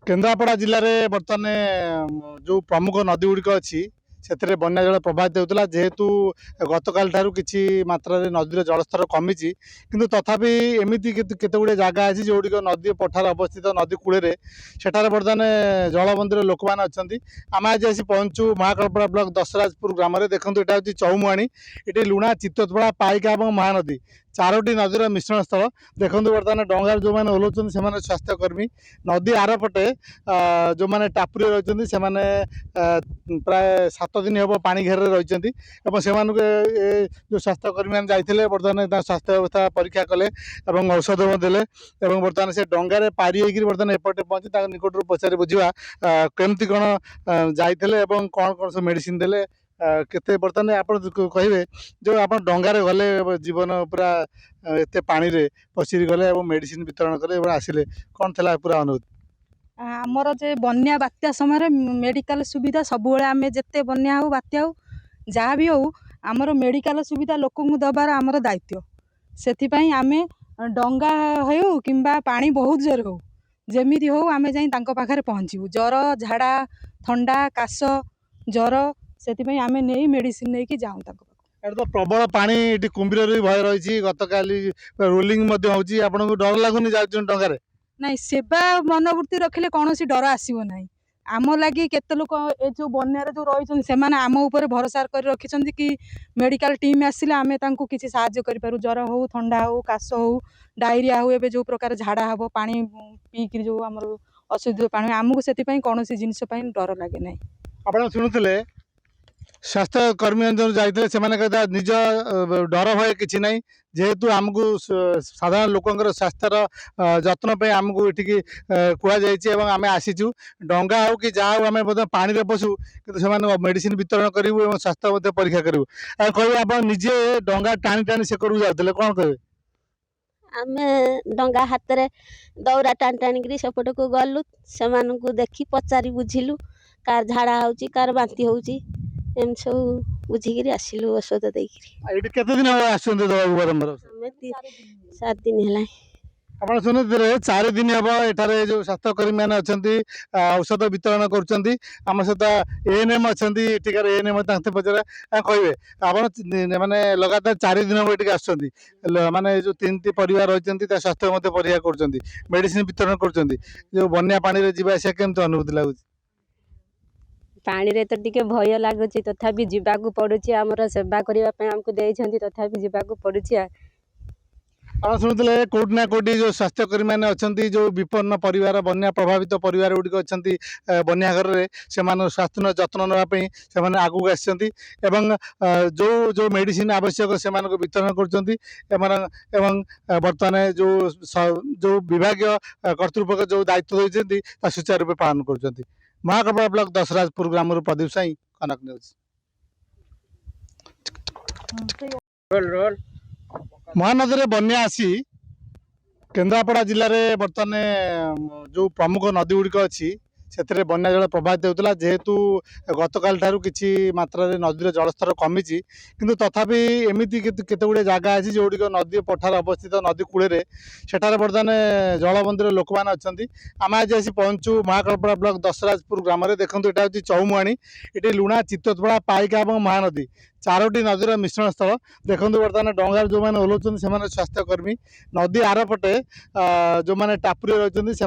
केन्द्रापड़ा जिले में बर्तमान जो प्रमुख नदी गुड़िक अच्छी से बन्या जल प्रभावित होता जेहेतु गतकाल ठारू किसी मात्रा नदी जलस्तर कमी किंतु तथापि एमती केते गुड़े जगह अच्छी जो नदी पठार अवस्थित नदी कूल सेठार बर्तमान जलबंदी लोक मैंने अच्छा आम आज आसी पहुँचु महाकालपड़ा ब्लॉक दशराजपुर ग्राम में देखो यहाँ हूँ चौमुआणी ये लुणा चित्तोतपड़ा पाइका और महानदी चारोटी नदीर मिश्रण स्थल देखो बर्तमान डंगार जो मैंने ओह्लाउछन्ति से स्वास्थ्यकर्मी नदी आरपटे जो मैंने टापुरी रही से प्राय 7 दिन हम पानी घेर रही जो स्वास्थ्यकर्मी मैंने जाते बर्तमान स्वास्थ्य अवस्था परीक्षा कले औषध देले बर्तमान से डंगार पारी होकर बर्तमान एपटे पहुँची निकटर पचारि बुझा केमती कौन जाते कौन कौन सब मेडिसिन देले केते बर्तमान आप कहे जो आप डंगार गले जीवन पूरा एत पानी रे पशिरी गले मेडिसिन वितरण कले आसिले कौन थी पूरा अनुभूति आमर जे बन्या बात्या समय मेडिकल सुविधा सब आम जिते बन्या हो बात्या हो जहाँ भी हो आमर मेडिकल सुविधा लोक दबार आमर दायित्व से आम डंगा हो कि पानी बहुत जोर हो जमी हो आम जाए पहुँचू जर झाड़ा थंडा काश जर से आम नहीं मेडिसिन नहीं जाऊँ तो प्रबल पानी ये कुंभीर भी भय रही गतकाली रोलिंग आपको डर लगुनि डंगार नहीं सेवा मनोवृत्ति रखिले कौन सी डर आसो ना आम लगी केते लोक ए जो बन्यार जो रही से आम उपर भरोसा कर रखी कि मेडिकल टीम आसिले आम किसी साहाय्य करूँ जर हो थंडा हो काश हो डायरिया हो एवं जो प्रकार झाड़ा हम पानी पीक जो आम अशुद्ध पानी आमको से कौन जिनस डर लगे ना आप शुणुले स्वास्थ्यकर्मी जो जाते से निज डर भय कि ना जेहेतु आमको साधारण लोकंर स्वास्थ्यर जत्न आमको ये कहुई आम आसीचु डंगा हो कि जहाँ आम पानी में पशु कि मेडिसिन वितरण करूँ स्वास्थ्य परीक्षा करूँ कह आप निजे डंगा टाणी टाणी से करू जाते कौन कहे आम डंगा हाथ में दौरा टाणी टाणी सेपट को गलु से देखी पचारि बुझिलु कार झाड़ा हो कार बांती हो सब बुझिक आसिलु औषध देते दिन बारंबार 7 दिन है आप शुणुते 4 दिन हम एठार जो स्वास्थ्यकर्मी मैंने अच्छा औषध वितरण करम सहित एएनएम अच्छा टीकार एएनएम पचारे कहे आप मैंने लगातार 4 दिन हम ये आस माने जो 3टी परिवार रही स्वास्थ्य परीक्षा कर मेडिसिन वितरण कर बन्या पानी जावास केमती अनुभूति लगुच पानी रे तो टिके भय लगुच तथापि जीवाकू पड़ुची आमर सेवा करने आमको देइछन्ति तथापि जीवाकू पड़ुची आप शुणुते कौटी ना कौटी जो स्वास्थ्यकर्मी मैंने अच्छा जो विपन्न परिवार बन्या प्रभावित परिवार गुड़िक अच्छा बन्या घर में से स्वास्थ्य जत्न नापी से आगू आसछन्ति जो जो मेडिसिन आवश्यक से वितरण कर बर्तमान जो विभाग कर्तृपक्ष जो दायित्व देते सुचारू रूप पालन कर महाकालपड़ा ब्लॉक दशराजपुर ग्राम प्रदीप साई कनक न्यूज महानदी बन्या आसी केन्द्रापड़ा जिले में बर्तमान जो प्रमुख नदी गुड़िक अच्छी से बन्या जल प्रभावित होता जेहेतु गतकाल ठारू किसी मात्रा नदी जलस्तर कमी किंतु तथापि एमती केते गुड़े जगह अच्छी जो नदी पठार अवस्थित नदी कूल सेठार बर्तमान जलबंदी लोक मैंने अच्छा आम आज आसी पहुँचु महाकालपड़ा ब्लॉक दशराजपुर ग्राम में देखो यहाँ हूँ चौमुआणी ये लुणा चित्तोतपड़ा पाइका और महानदी चारोटी नदीर मिश्रण स्थल देखो बर्तमान डंगार जो मैंने ओह्लाउछन्ति से स्वास्थ्यकर्मी नदी आरपटे जो मैंने टापुरी रही से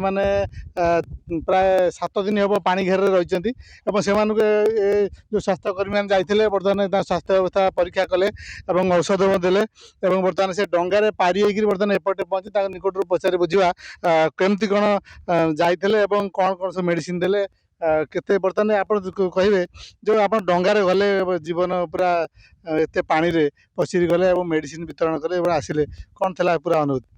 प्राय 7 दिन हम पानी घेर रही जो स्वास्थ्यकर्मी मैंने जाते बर्तमान स्वास्थ्य अवस्था परीक्षा कले औषध देले बर्तमान से डंगार पारी होकर बर्तमान एपटे पहुँची निकटर पचारि बुझा केमती कौन जाते कौन कौन सब मेडिसिन देले केते बर्तमान आप कहे जो आप डंगार गले जीवन पूरा एत पानी रे पशिरी गले मेडिसिन वितरण कले आसिले कौन थी पूरा अनुभूति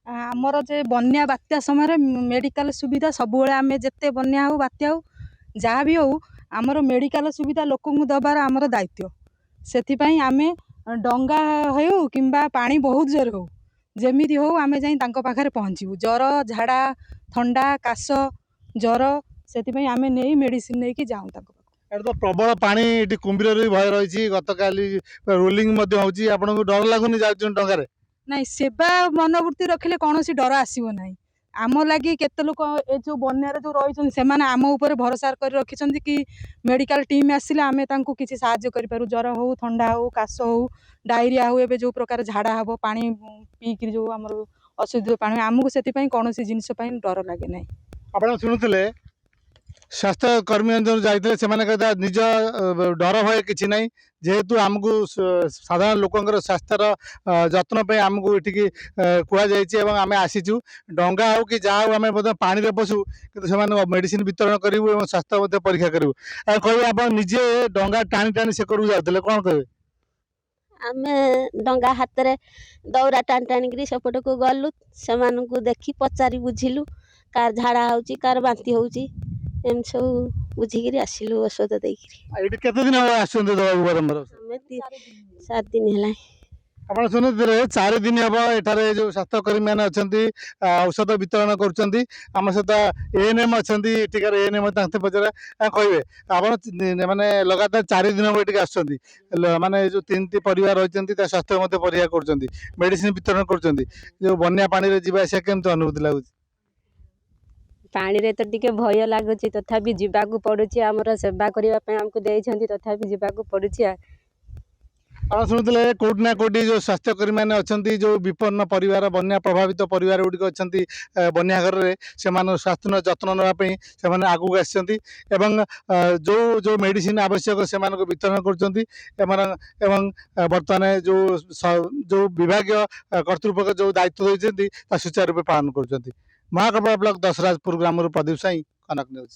आमर जे बन्या बात्या समय मेडिकल सुविधा सब आम जिते बन्या हो बात्या हो जहाँ भी हो आमर मेडिकल सुविधा लोक दबार आमर दायित्व से आम डंगा हो कि पानी बहुत जोर हो जमी हो आम जाए पहुँचू जर झाड़ा थंडा काश जर से आम नहीं मेडिसिन नहीं जाऊँ तो प्रबल पानी ये कुंभीर भी भय रही गतकाली रोलिंग आपको डर लगुनि डंगार नहीं सेवा मनोवृत्ति रखिले कौन सी डर आसो ना आम लगी केते लोक ए जो बन्यार जो रही से आम उपर भरोसा कर रखिंट कि मेडिकल टीम आसिले आम किसी साहाय्य करूँ ज्वर हो ठंडा हो काश हो डायरिया हो एवं जो प्रकार झाड़ा हम पा पीक जो आम अशुद्ध पा आमको से कौन जिनस डर लगे ना। ଆପଣ ଶୁଣୁଥିଲେ ସ୍ୱାସ୍ଥ୍ୟ କର୍ମୀ जो ଯାଇଥିଲେ ସେମାନେ କହିଲେ ନିଜ ଡର ଭୟ କିଛି ନାହିଁ ଯେହେତୁ ଆମକୁ ସାଧାରଣ ଲୋକଙ୍କର ସ୍ୱାସ୍ଥ୍ୟର ଯତ୍ନ ପାଇଁ ଆମକୁ ଏଠିକି କୁହାଯାଇଛି ଏବଂ ଆମେ ଆସିଛୁ ଡଙ୍ଗା ହେଉ କି ଯାହା ହେଉ ଆମେ ମଧ୍ୟ ପାଣିରେ ପଶୁ କିନ୍ତୁ ସେମାନଙ୍କୁ ମେଡ଼ିସିନ ବିତରଣ କରିବୁ ଏବଂ ସ୍ୱାସ୍ଥ୍ୟ ମଧ୍ୟ ପରୀକ୍ଷା କରିବୁ। କହିବେ ଆପଣ ନିଜେ ଡଙ୍ଗା ଟାଣି ଟାଣି ସେକରକୁ ଯାଉଥିଲେ କ'ଣ କହିବେ? ଆମେ ଡଙ୍ଗା ହାତରେ ଦଉରା ଟାଣି ଟାଣିକିରି ସେପଟକୁ ଗଲୁ ସେମାନଙ୍କୁ ଦେଖି ପଚାରି ବୁଝିଲୁ କାର ଝାଡ଼ା ହେଉଛି କାର ବାନ୍ତି ହେଉଛି ଏମିତି ସବୁ ବୁଝିକିରି ଆସିଲୁ ଔଷଧ ଦେଇକିରି। ଏଇଠି କେତେ ଦିନ ହେବ ଆସୁଛନ୍ତି ଦେବାକୁ ବାରମ୍ବାର? ଆମେ 7 ଦିନ ହେଲା। ଆପଣ ଶୁଣୁଥିଲେ 4 ଦିନ ହେବ ଏଠାରେ ଯେଉଁ ସ୍ୱାସ୍ଥ୍ୟକର୍ମୀ ମାନେ ଅଛନ୍ତି ଔଷଧ ବିତରଣ କରୁଛନ୍ତି। ଆମ ସହିତ ଏଏନ୍ଏମ୍ ଅଛନ୍ତି ଏଠିକାର ଏଏନ୍ଏମ୍ ତାଙ୍କୁ ପଚାରା କହିବେ ଆପଣ ମାନେ ଲଗାତାର 4 ଦିନ ହେବ ଏଠିକି ଆସୁଛନ୍ତି ମାନେ ଯେଉଁ 3ଟି ପରିବାର ରହିଛନ୍ତି ତା ସ୍ୱାସ୍ଥ୍ୟ ମଧ୍ୟ ପରୀକ୍ଷା କରୁଛନ୍ତି ମେଡ଼ିସିନ ବିତରଣ କରୁଛନ୍ତି ଯେଉଁ ବନ୍ୟା ପାଣିରେ ଯିବା ଆସିବା କେମିତି ଅନୁଭୂତି ଲାଗୁଛି? ପାଣିରେ ତ ଟିକେ ଭୟ ଲାଗୁଛି ତଥାପି ଯିବାକୁ ପଡୁଛି ଆମର ସେବା କରିବା ପାଇଁ ଆମକୁ ଦେଇଛନ୍ତି ତଥାପି ଯିବାକୁ ପଡୁଛି। ଆପଣ ଶୁଣୁଥିଲେ କୋଉଠି ନା କୋଉଠି ଯେଉଁ ସ୍ୱାସ୍ଥ୍ୟକର୍ମୀ ମାନେ ଅଛନ୍ତି ଯେଉଁ ବିପନ୍ନ ପରିବାର ବନ୍ୟା ପ୍ରଭାବିତ ପରିବାର ଗୁଡ଼ିକ ଅଛନ୍ତି ବନ୍ୟା ଘରରେ ସେମାନଙ୍କ ସ୍ୱାସ୍ଥ୍ୟ ଯତ୍ନ ନେବା ପାଇଁ ସେମାନେ ଆଗକୁ ଆସିଛନ୍ତି ଏବଂ ଯେଉଁ ଯେଉଁ ମେଡ଼ିସିନ ଆବଶ୍ୟକ ସେମାନଙ୍କୁ ବିତରଣ କରୁଛନ୍ତି ଏବଂ ବର୍ତ୍ତମାନ ଯେଉଁ ବିଭାଗୀୟ କର୍ତ୍ତୃପକ୍ଷ ଯେଉଁ ଦାୟିତ୍ୱ ଦେଇଛନ୍ତି ତା ସୁଚାରୁ ରୂପେ ପାଳନ କରୁଛନ୍ତି। ମହାକାଳ ବ୍ଲକ ଦଶରାଜପୁର ଗ୍ରାମରୁ ପ୍ରଦୀପ ସାଇଁ, କନକ ନ୍ୟୁଜ୍।